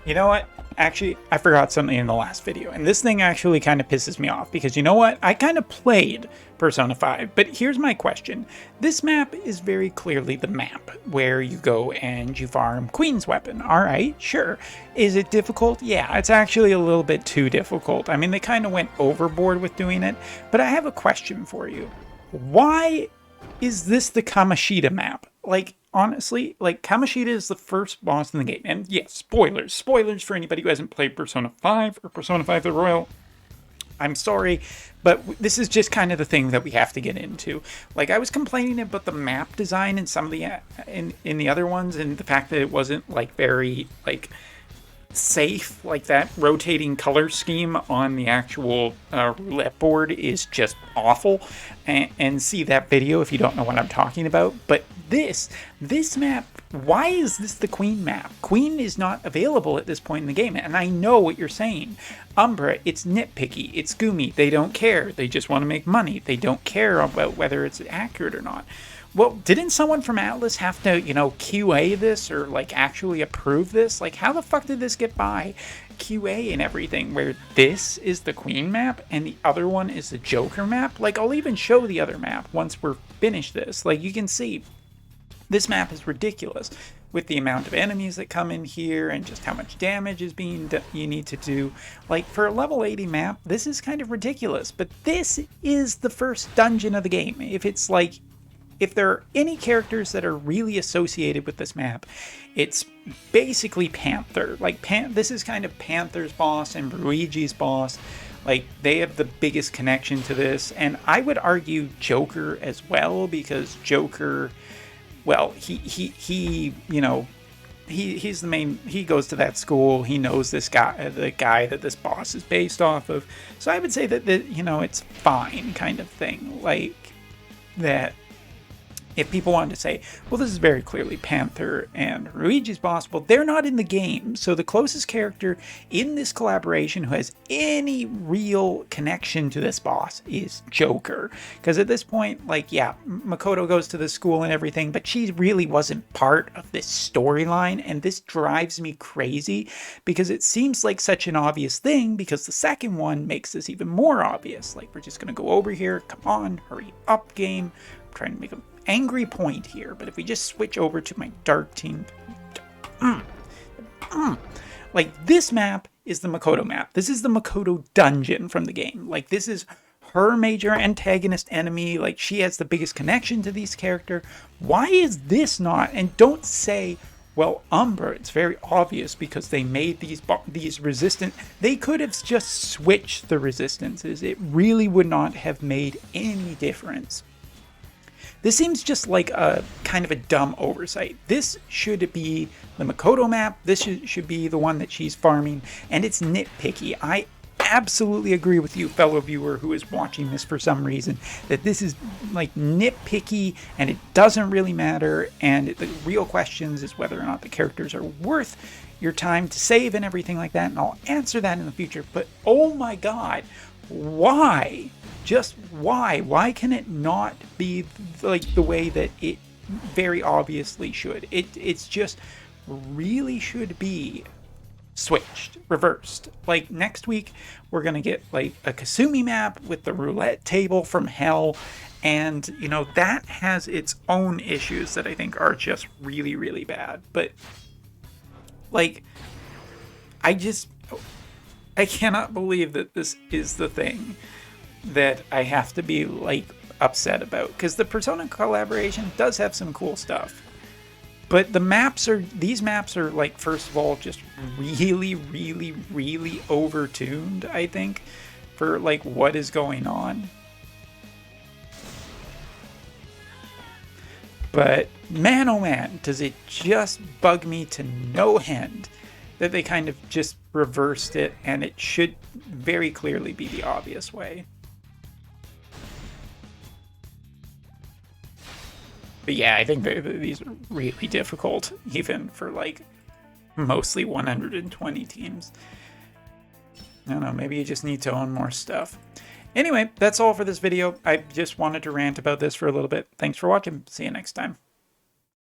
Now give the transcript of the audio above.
You know what? Actually, I forgot something in the last video, and this thing actually kind of pisses me off because you know what? I kind of played Persona 5, but here's my question. This map is very clearly the map where you go and you farm Queen's Weapon. Alright, sure. Is it difficult? Yeah, it's actually a little bit too difficult. I mean, they kind of went overboard with doing it, but I have a question for you. Why is this the Kamoshida map? Like, honestly, like, Kamoshida is the first boss in the game. And yes, spoilers for anybody who hasn't played Persona 5 or Persona 5 The Royal. I'm sorry, but this is just kind of the thing that we have to get into. Like, I was complaining about the map design in some of the in the other ones, and the fact that it wasn't like very like safe. Like, that rotating color scheme on the actual roulette board is just awful. And see that video if you don't know what I'm talking about. But this map, why is this the Queen map? Queen is not available at this point in the game, and I know what you're saying. Umbra, it's nitpicky, it's goomy, they don't care, they just want to make money, they don't care about whether it's accurate or not. Well, didn't someone from Atlas have to, you know, QA this or like actually approve this? Like, how the fuck did this get by QA and everything, where this is the Queen map and the other one is the Joker map? Like, I'll even show the other map once we're finished this. Like, you can see this map is ridiculous with the amount of enemies that come in here and just how much damage is being you need to do. Like, for a level 80 map, this is kind of ridiculous. But this is the first dungeon of the game. If there are any characters that are really associated with this map, it's basically Panther. Like, this is kind of Panther's boss and Luigi's boss. Like, they have the biggest connection to this. And I would argue Joker as well, because Joker, well, he you know, he's the main, he goes to that school, he knows this guy, the guy that this boss is based off of. So I would say that, you know, it's fine kind of thing. Like, that if people wanted to say, well, this is very clearly Panther and Luigi's boss, well, they're not in the game. So the closest character in this collaboration who has any real connection to this boss is Joker. Because at this point, like, yeah, Makoto goes to the school and everything, but she really wasn't part of this storyline. And this drives me crazy because it seems like such an obvious thing, because the second one makes this even more obvious. Like, we're just going to go over here. Come on, hurry up, game. I'm trying to make a angry point here, but if we just switch over to my dark team, like, this map is the Makoto map. This is the Makoto dungeon from the game. Like, this is her major antagonist enemy. Like, she has the biggest connection to these character. Why is this not? And don't say, well, Umbra, it's very obvious because they made these resistant. They could have just switched the resistances. It really would not have made any difference. This seems just like a kind of a dumb oversight. This should be the Makoto map. This should be the one that she's farming, and it's nitpicky. I absolutely agree with you, fellow viewer who is watching this for some reason, that this is like nitpicky and it doesn't really matter, and the real questions is whether or not the characters are worth your time to save and everything like that, and I'll answer that in the future. But oh my god, why? Just why? Why can it not be like the way that it very obviously should? It's just really should be switched, reversed. Like, next week we're gonna get like a Kasumi map with the roulette table from hell, and you know, that has its own issues that I think are just really, really bad. But like, I cannot believe that this is the thing that I have to be like upset about, because the Persona collaboration does have some cool stuff, but these maps are like, first of all, just really, really, really overtuned, I think, for like what is going on. But man, oh man, does it just bug me to no end that they kind of just reversed it, and it should very clearly be the obvious way. But yeah, I think these are really difficult, even for like mostly 120 teams. I don't know, maybe you just need to own more stuff. Anyway, that's all for this video. I just wanted to rant about this for a little bit. Thanks for watching. See you next time.